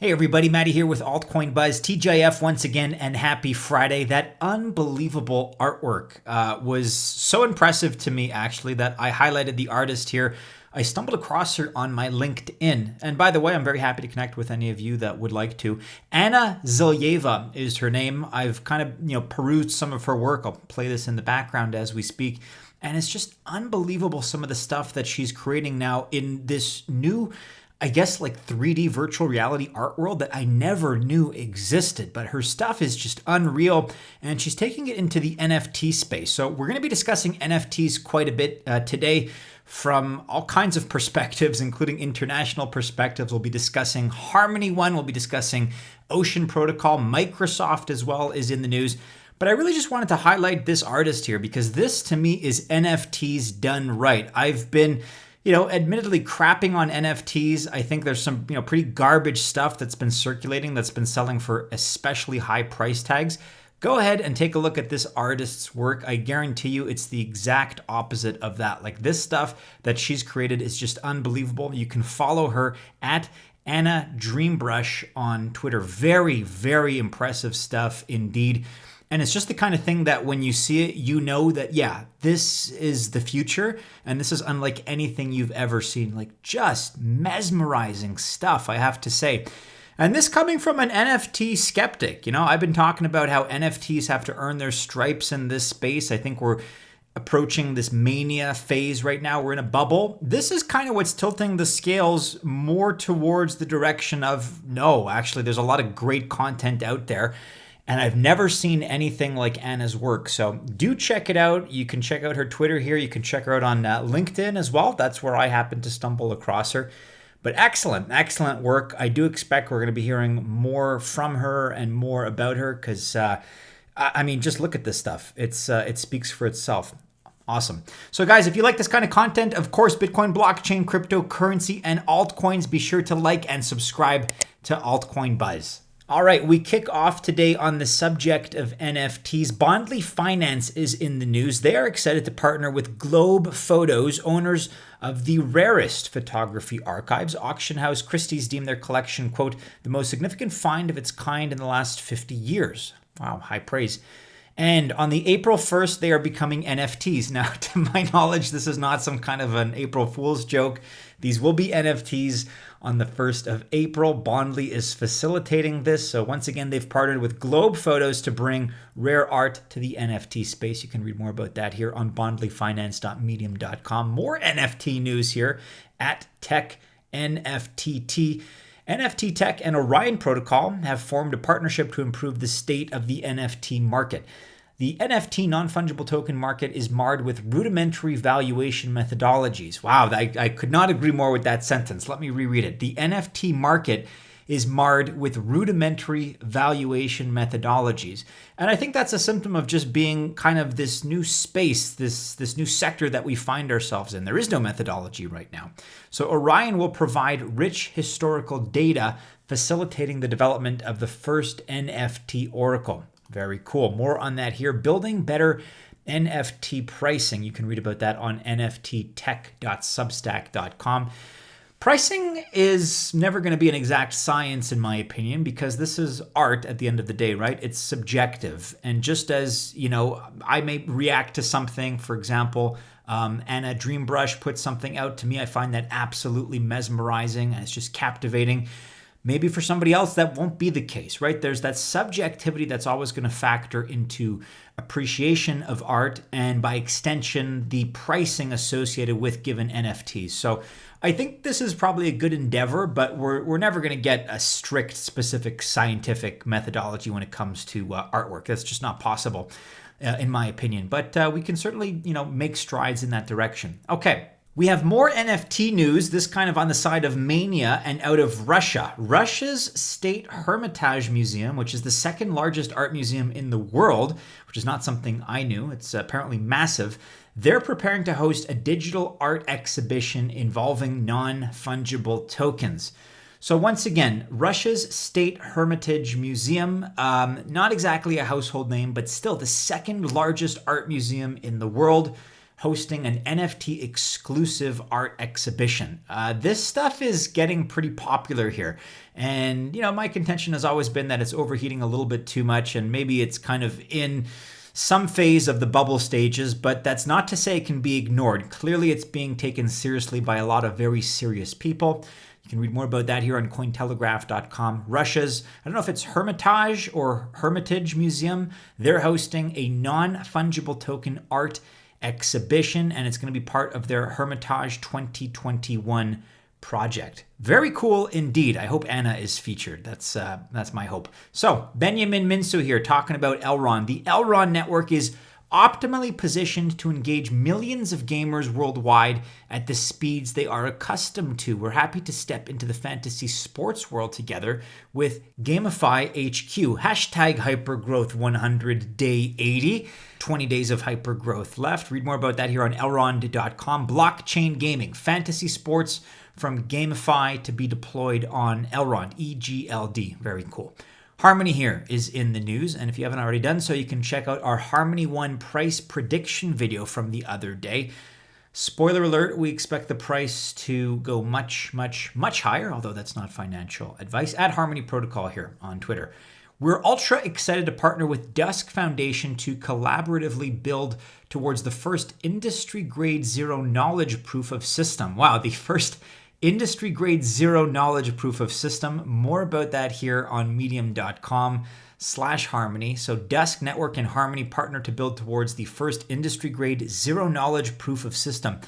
Hey everybody, Matty here with Altcoin Buzz, TGIF once again, and happy Friday. That unbelievable artwork was so impressive to me actually that I highlighted the artist here. I stumbled across her on my LinkedIn. And by the way, I'm very happy to connect with any of you that would like to. Anna Zhilyaeva is her name. I've kind of, perused some of her work. I'll play this in the background as we speak. And it's just unbelievable some of the stuff that she's creating now in this new, I guess, like 3D virtual reality art world that I never knew existed. But her stuff is just unreal, and she's taking it into the NFT space. So we're going to be discussing NFTs quite a bit today from all kinds of perspectives, including international perspectives. We'll be discussing Harmony One. We'll be discussing Ocean Protocol. Microsoft as well is in the news. But I really just wanted to highlight this artist here because this to me is NFTs done right. I've been admittedly crapping on NFTs. I think there's some, pretty garbage stuff that's been circulating that's been selling for especially high price tags. Go ahead and take a look at this artist's work. I guarantee you it's the exact opposite of that. Like, this stuff that she's created is just unbelievable. You can follow her at Anna Dreambrush on Twitter. Very, very impressive stuff indeed. And it's just the kind of thing that when you see it, you know that, yeah, this is the future. And this is unlike anything you've ever seen. Like, just mesmerizing stuff, I have to say. And this coming from an NFT skeptic. I've been talking about how NFTs have to earn their stripes in this space. I think we're approaching this mania phase right now. We're in a bubble. This is kind of what's tilting the scales more towards the direction of, no, actually, there's a lot of great content out there. And I've never seen anything like Anna's work. So do check it out. You can check out her Twitter here. You can check her out on LinkedIn as well. That's where I happened to stumble across her. But excellent work. I do expect we're going to be hearing more from her and more about her because, just look at this stuff. It speaks for itself. Awesome. So guys, if you like this kind of content, of course, Bitcoin, blockchain, cryptocurrency, and altcoins, be sure to like and subscribe to Altcoin Buzz. All right, we kick off today on the subject of NFTs. Bondly Finance is in the news. They are excited to partner with Globe Photos, owners of the rarest photography archives. Auction house Christie's deemed their collection, quote, the most significant find of its kind in the last 50 years. Wow, high praise. And on the April 1st, they are becoming NFTs. Now, to my knowledge, this is not some kind of an April Fool's joke. These will be NFTs on the 1st of April. Bondly is facilitating this. So once again, they've partnered with Globe Photos to bring rare art to the NFT space. You can read more about that here on bondlyfinance.medium.com. More NFT news here at Tech NFTT. NFT Tech and Orion Protocol have formed a partnership to improve the state of the NFT market. The NFT non-fungible token market is marred with rudimentary valuation methodologies. Wow, I could not agree more with that sentence. Let me reread it. The NFT market is marred with rudimentary valuation methodologies. And I think that's a symptom of just being kind of this new space, this new sector that we find ourselves in. There is no methodology right now. So Orion will provide rich historical data facilitating the development of the first NFT oracle. Very cool. More on that here. Building better NFT pricing. You can read about that on nfttech.substack.com. Pricing is never going to be an exact science, in my opinion, because this is art at the end of the day, right? It's subjective. And just as, I may react to something, for example, Anna Dreambrush put something out to me. I find that absolutely mesmerizing and it's just captivating. Maybe for somebody else, that won't be the case, right? There's that subjectivity that's always going to factor into appreciation of art and by extension, the pricing associated with given NFTs. So I think this is probably a good endeavor, but we're never going to get a strict, specific scientific methodology when it comes to artwork. That's just not possible, in my opinion. But we can certainly, make strides in that direction. Okay. We have more NFT news, this kind of on the side of Mania and out of Russia. Russia's State Hermitage Museum, which is the second largest art museum in the world, which is not something I knew. It's apparently massive. They're preparing to host a digital art exhibition involving non-fungible tokens. So once again, Russia's State Hermitage Museum, not exactly a household name, but still the second largest art museum in the world. hosting an NFT exclusive art exhibition. This stuff is getting pretty popular here. And, my contention has always been that it's overheating a little bit too much, and maybe it's kind of in some phase of the bubble stages, but that's not to say it can be ignored. Clearly, it's being taken seriously by a lot of very serious people. You can read more about that here on Cointelegraph.com. Russia's, I don't know if it's Hermitage or Hermitage Museum, they're hosting a non-fungible token art exhibition, and it's going to be part of their Hermitage 2021 project. Very cool indeed. I hope Anna is featured. That's my hope. So Benjamin Minsu here talking about Elrond. The Elrond network is optimally positioned to engage millions of gamers worldwide at the speeds they are accustomed to. We're happy to step into the fantasy sports world together with Gamify HQ. Hashtag hypergrowth 100 day 80. 20 days of hypergrowth left. Read more about that here on Elrond.com. Blockchain gaming, fantasy sports from Gamify to be deployed on Elrond, EGLD. Very cool. Harmony here is in the news, and if you haven't already done so, you can check out our Harmony 1 price prediction video from the other day. Spoiler alert, we expect the price to go much, much, much higher, although that's not financial advice, at Harmony Protocol here on Twitter. We're ultra excited to partner with Dusk Foundation to collaboratively build towards the first industry-grade zero-knowledge proof of system. Wow, the first industry-grade zero-knowledge proof of system. More about that here on medium.com/Harmony. So Dusk Network and Harmony partner to build towards the first industry-grade zero-knowledge proof of system.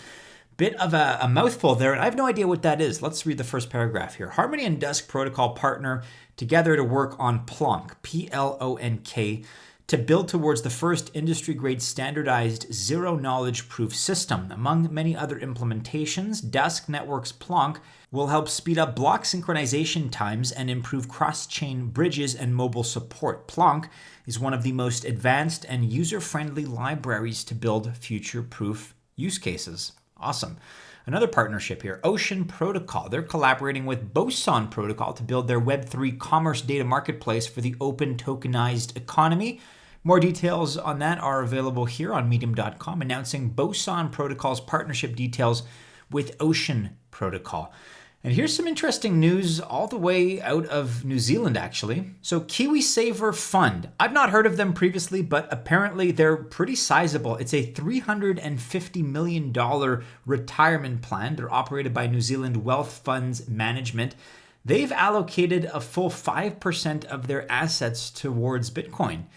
Bit of a mouthful there, and I have no idea what that is. Let's read the first paragraph here. Harmony and Dusk Protocol partner together to work on Plonk, Plonk, to build towards the first industry-grade standardized zero-knowledge proof system. Among many other implementations, Dusk Network's Plonk will help speed up block synchronization times and improve cross-chain bridges and mobile support. Plonk is one of the most advanced and user-friendly libraries to build future-proof use cases. Awesome. Another partnership here, Ocean Protocol. They're collaborating with Boson Protocol to build their Web3 commerce data marketplace for the open tokenized economy. More details on that are available here on medium.com, announcing Boson Protocol's partnership details with Ocean Protocol. And here's some interesting news all the way out of New Zealand, actually. So KiwiSaver Fund. I've not heard of them previously, but apparently they're pretty sizable. It's a $350 million retirement plan. They're operated by New Zealand Wealth Funds Management. They've allocated a full 5% of their assets towards Bitcoin,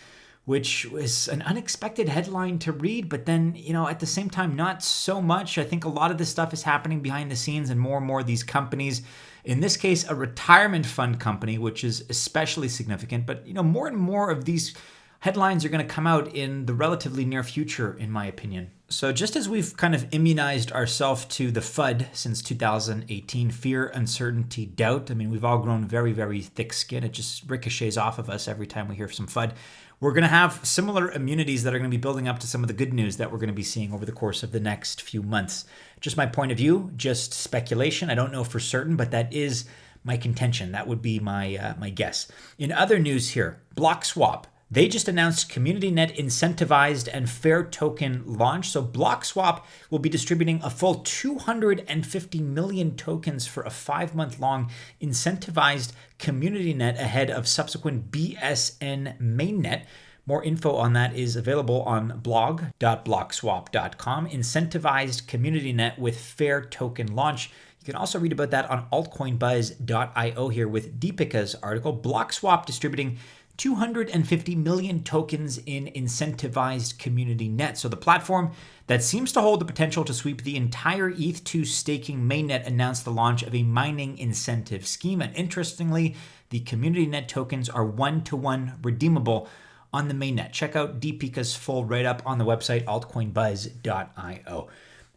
which was an unexpected headline to read, but then, at the same time, not so much. I think a lot of this stuff is happening behind the scenes, and more of these companies, in this case, a retirement fund company, which is especially significant, but, more and more of these headlines are going to come out in the relatively near future, in my opinion. So just as we've kind of immunized ourselves to the FUD since 2018, fear, uncertainty, doubt, we've all grown very, very thick skin. It just ricochets off of us every time we hear some FUD. We're going to have similar immunities that are going to be building up to some of the good news that we're going to be seeing over the course of the next few months. Just my point of view, just speculation. I don't know for certain, but that is my contention. That would be my guess. In other news here, BlockSwap. They just announced CommunityNet incentivized and fair token launch. So BlockSwap will be distributing a full 250 million tokens for a 5-month-long incentivized CommunityNet ahead of subsequent BSN mainnet. More info on that is available on blog.blockswap.com. Incentivized CommunityNet with fair token launch. You can also read about that on altcoinbuzz.io here with Deepika's article. BlockSwap distributing 250 million tokens in incentivized CommunityNet. So the platform that seems to hold the potential to sweep the entire ETH2 staking mainnet announced the launch of a mining incentive scheme. And interestingly, the CommunityNet tokens are 1-to-1 redeemable on the mainnet. Check out Deepika's full write-up on the website altcoinbuzz.io.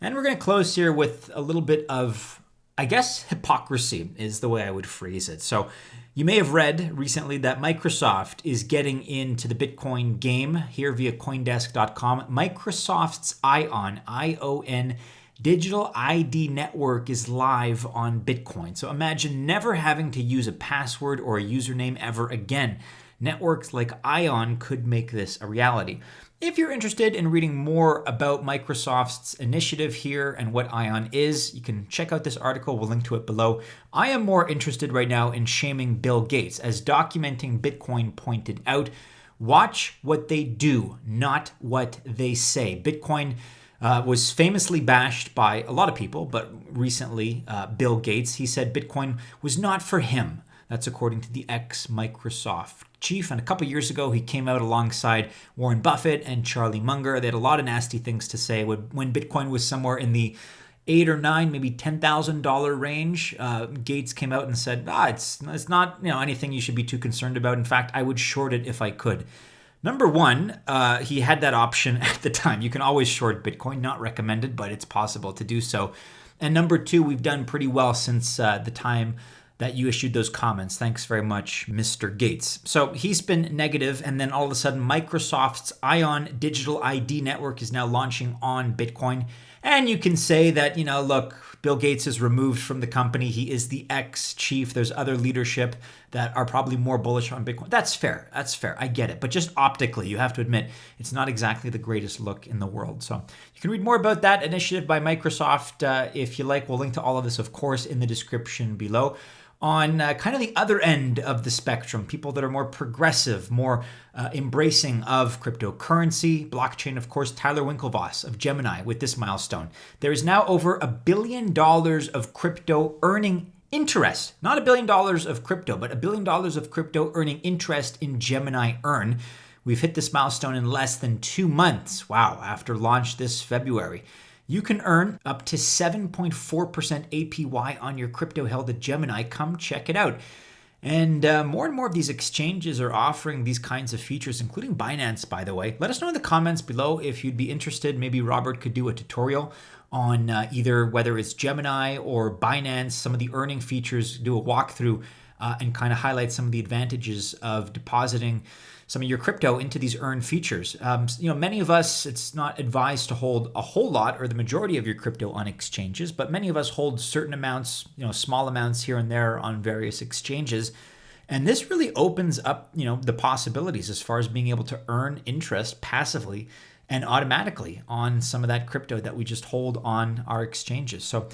And we're going to close here with a little bit of, I guess, hypocrisy is the way I would phrase it. So you may have read recently that Microsoft is getting into the Bitcoin game here via Coindesk.com. Microsoft's ION digital ID network is live on Bitcoin. So imagine never having to use a password or a username ever again. Networks like ION could make this a reality. If you're interested in reading more about Microsoft's initiative here and what Ion is, you can check out this article. We'll link to it below. I am more interested right now in shaming Bill Gates. As Documenting Bitcoin pointed out, watch what they do, not what they say. Bitcoin was famously bashed by a lot of people, but recently Bill Gates, he said Bitcoin was not for him. That's according to the ex-Microsoft chief. And a couple years ago, he came out alongside Warren Buffett and Charlie Munger. They had a lot of nasty things to say when Bitcoin was somewhere in the $8 or $9, maybe $10,000 range. Gates came out and said, it's not anything you should be too concerned about. In fact, I would short it if I could. Number one, he had that option at the time. You can always short Bitcoin, not recommended, but it's possible to do so. And number two, we've done pretty well since the time that you issued those comments. Thanks very much, Mr. Gates. So he's been negative, and then all of a sudden, Microsoft's Ion digital ID network is now launching on Bitcoin. And you can say that, look, Bill Gates is removed from the company. He is the ex-chief. There's other leadership that are probably more bullish on Bitcoin. That's fair. That's fair. I get it. But just optically, you have to admit, it's not exactly the greatest look in the world. So you can read more about that initiative by Microsoft if you like. We'll link to all of this, of course, in the description below. On kind of the other end of the spectrum, people that are more progressive, more embracing of cryptocurrency, blockchain, of course, Tyler Winklevoss of Gemini with this milestone. There is now over $1 billion of crypto earning interest. Not $1 billion of crypto, but $1 billion of crypto earning interest in Gemini Earn. We've hit this milestone in less than 2 months. Wow, after launch this February. You can earn up to 7.4% APY on your crypto held at Gemini. Come check it out. And more of these exchanges are offering these kinds of features, including Binance, by the way. Let us know in the comments below if you'd be interested. Maybe Robert could do a tutorial on either whether it's Gemini or Binance, some of the earning features, do a walkthrough and kind of highlight some of the advantages of depositing some of your crypto into these earn features. Many of us, it's not advised to hold a whole lot or the majority of your crypto on exchanges, but many of us hold certain amounts, small amounts here and there on various exchanges. And this really opens up, the possibilities as far as being able to earn interest passively and automatically on some of that crypto that we just hold on our exchanges. So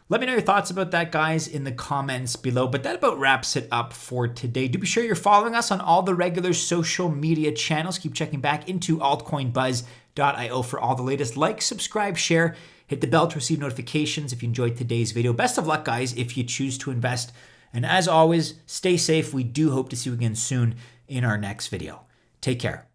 let me know your thoughts about that, guys, in the comments below. But that about wraps it up for today. Do be sure you're following us on all the regular social media channels. Keep checking back into altcoinbuzz.io for all the latest. Like, subscribe, share, hit the bell to receive notifications if you enjoyed today's video. Best of luck, guys, if you choose to invest. And as always, stay safe. We do hope to see you again soon in our next video. Take care.